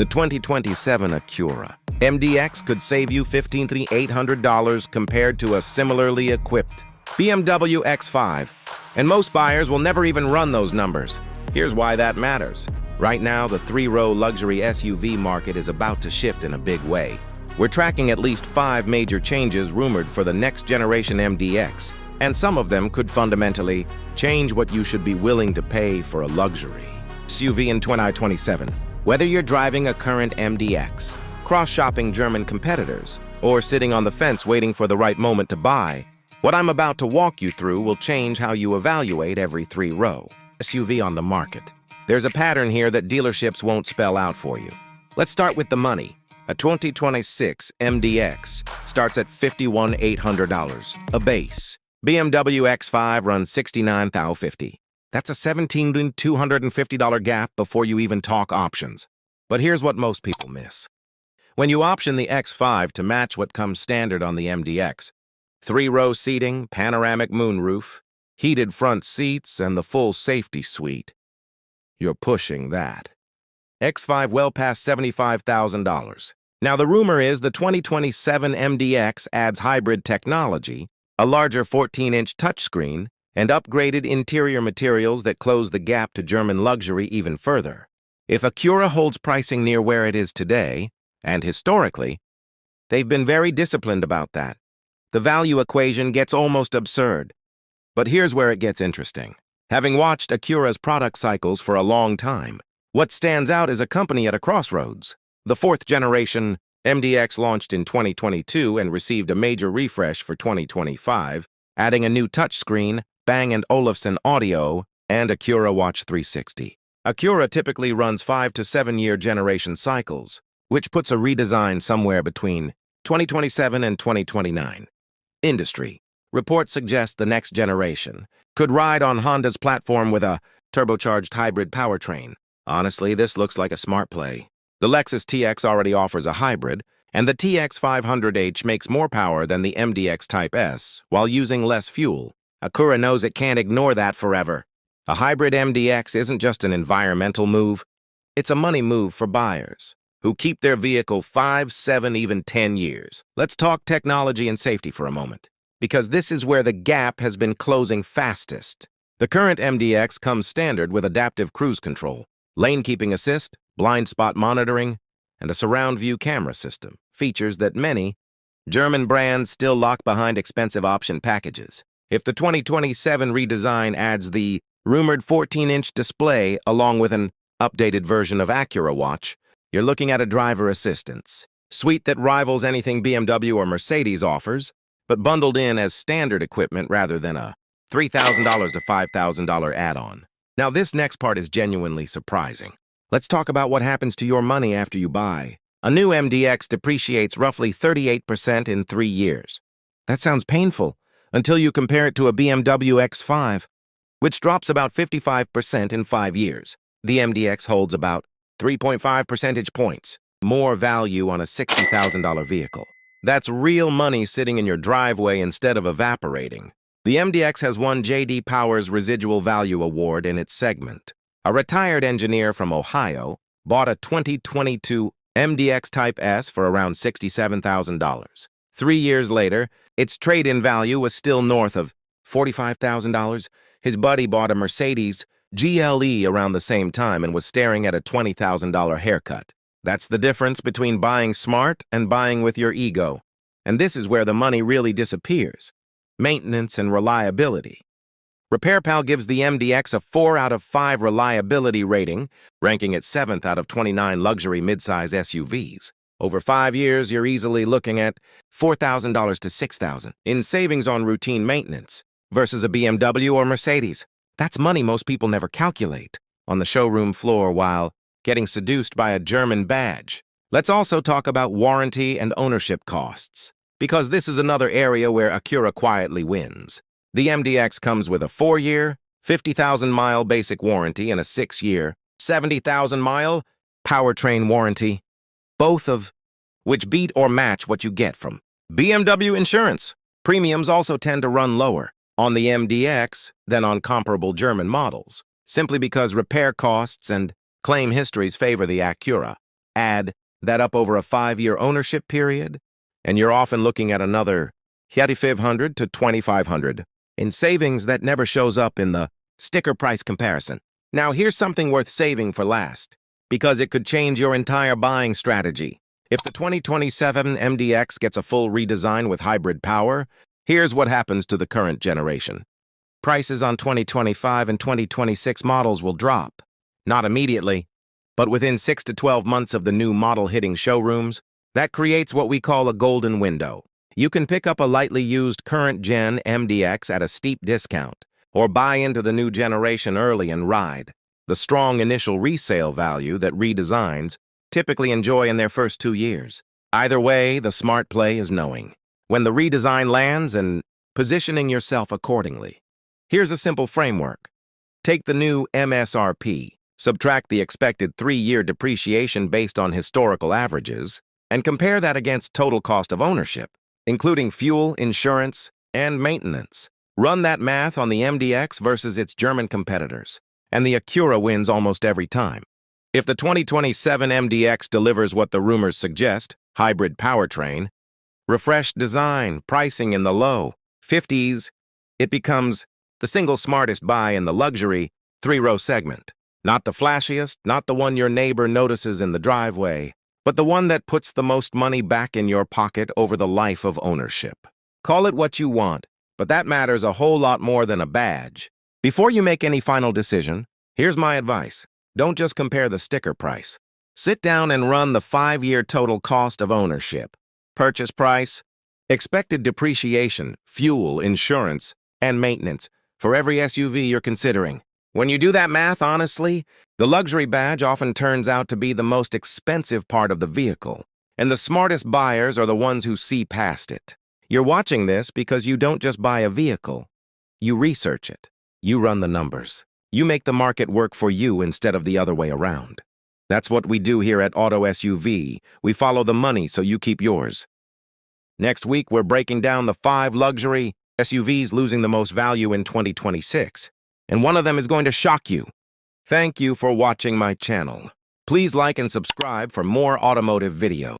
The 2027 Acura MDX could save you $15,800 compared to a similarly equipped BMW X5, and most buyers will never even run those numbers. Here's why that matters. Right now, the three-row luxury SUV market is about to shift in a big way. We're tracking at least 5 major changes rumored for the next-generation MDX, and some of them could fundamentally change what you should be willing to pay for a luxury SUV in 2027. Whether you're driving a current MDX, cross-shopping German competitors, or sitting on the fence waiting for the right moment to buy, what I'm about to walk you through will change how you evaluate every three-row SUV on the market. There's a pattern here that dealerships won't spell out for you. Let's start with the money. A 2026 MDX starts at $51,800, a base. BMW X5 runs $69,050. That's a $17,250 gap before you even talk options. But here's what most people miss. When you option the X5 to match what comes standard on the MDX, three-row seating, panoramic moonroof, heated front seats, and the full safety suite, you're pushing that X5 well past $75,000. Now, the rumor is the 2027 MDX adds hybrid technology, a larger 14-inch touchscreen, and upgraded interior materials that close the gap to German luxury even further. If Acura holds pricing near where it is today, and historically, they've been very disciplined about that, the value equation gets almost absurd. But here's where it gets interesting. Having watched Acura's product cycles for a long time, what stands out is a company at a crossroads. The fourth-generation MDX launched in 2022 and received a major refresh for 2025, adding a new touchscreen, Bang & Olufsen audio, and Acura Watch 360. Acura typically runs 5 to 7 year generation cycles, which puts a redesign somewhere between 2027 and 2029. Industry reports suggest the next generation could ride on Honda's platform with a turbocharged hybrid powertrain. Honestly, this looks like a smart play. The Lexus TX already offers a hybrid, and the TX 500H makes more power than the MDX Type S while using less fuel. Acura knows it can't ignore that forever. A hybrid MDX isn't just an environmental move, it's a money move for buyers who keep their vehicle 5, 7, even 10 years. Let's talk technology and safety for a moment, because this is where the gap has been closing fastest. The current MDX comes standard with adaptive cruise control, lane keeping assist, blind spot monitoring, and a surround view camera system, features that many German brands still lock behind expensive option packages. If the 2027 redesign adds the rumored 14-inch display along with an updated version of Acura Watch, you're looking at a driver assistance suite that rivals anything BMW or Mercedes offers, but bundled in as standard equipment rather than a $3,000 to $5,000 add-on. Now, this next part is genuinely surprising. Let's talk about what happens to your money after you buy. A new MDX depreciates roughly 38% in 3 years. That sounds painful until you compare it to a BMW X5, which drops about 55% in 5 years. The MDX holds about 3.5 percentage points more value on a $60,000 vehicle. That's real money sitting in your driveway instead of evaporating. The MDX has won J.D. Power's Residual Value Award in its segment. A retired engineer from Ohio bought a 2022 MDX Type S for around $67,000. 3 years later, its trade-in value was still north of $45,000. His buddy bought a Mercedes GLE around the same time and was staring at a $20,000 haircut. That's the difference between buying smart and buying with your ego. And this is where the money really disappears. Maintenance and reliability. RepairPal gives the MDX a 4 out of 5 reliability rating, ranking it 7th out of 29 luxury midsize SUVs. Over 5 years, you're easily looking at $4,000 to $6,000 in savings on routine maintenance versus a BMW or Mercedes. That's money most people never calculate on the showroom floor while getting seduced by a German badge. Let's also talk about warranty and ownership costs, because this is another area where Acura quietly wins. The MDX comes with a 4-year, 50,000-mile basic warranty and a 6-year, 70,000-mile powertrain warranty, both of which beat or match what you get from BMW insurance. Premiums also tend to run lower on the MDX than on comparable German models, simply because repair costs and claim histories favor the Acura. Add that up over a 5-year ownership period, and you're often looking at another $3,500 to $2,500 in savings that never shows up in the sticker price comparison. Now, here's something worth saving for last, because it could change your entire buying strategy. If the 2027 MDX gets a full redesign with hybrid power, here's what happens to the current generation. Prices on 2025 and 2026 models will drop. Not immediately, but within 6 to 12 months of the new model hitting showrooms. That creates what we call a golden window. You can pick up a lightly used current-gen MDX at a steep discount, or buy into the new generation early and ride the strong initial resale value that redesigns typically enjoy in their first 2 years. Either way, the smart play is knowing when the redesign lands and positioning yourself accordingly. Here's a simple framework. Take the new MSRP, subtract the expected 3-year depreciation based on historical averages, and compare that against total cost of ownership, including fuel, insurance, and maintenance. Run that math on the MDX versus its German competitors, and the Acura wins almost every time. If the 2027 MDX delivers what the rumors suggest, hybrid powertrain, refreshed design, pricing in the low 50s, it becomes the single smartest buy in the luxury 3-row segment. Not the flashiest, not the one your neighbor notices in the driveway, but the one that puts the most money back in your pocket over the life of ownership. Call it what you want, but that matters a whole lot more than a badge. Before you make any final decision, here's my advice. Don't just compare the sticker price. Sit down and run the 5-year total cost of ownership, purchase price, expected depreciation, fuel, insurance, and maintenance for every SUV you're considering. When you do that math honestly, the luxury badge often turns out to be the most expensive part of the vehicle, and the smartest buyers are the ones who see past it. You're watching this because you don't just buy a vehicle. You research it. You run the numbers. You make the market work for you instead of the other way around. That's what we do here at Auto SUV. We follow the money so you keep yours. Next week, we're breaking down the 5 luxury SUVs losing the most value in 2026. And one of them is going to shock you. Thank you for watching my channel. Please like and subscribe for more automotive videos.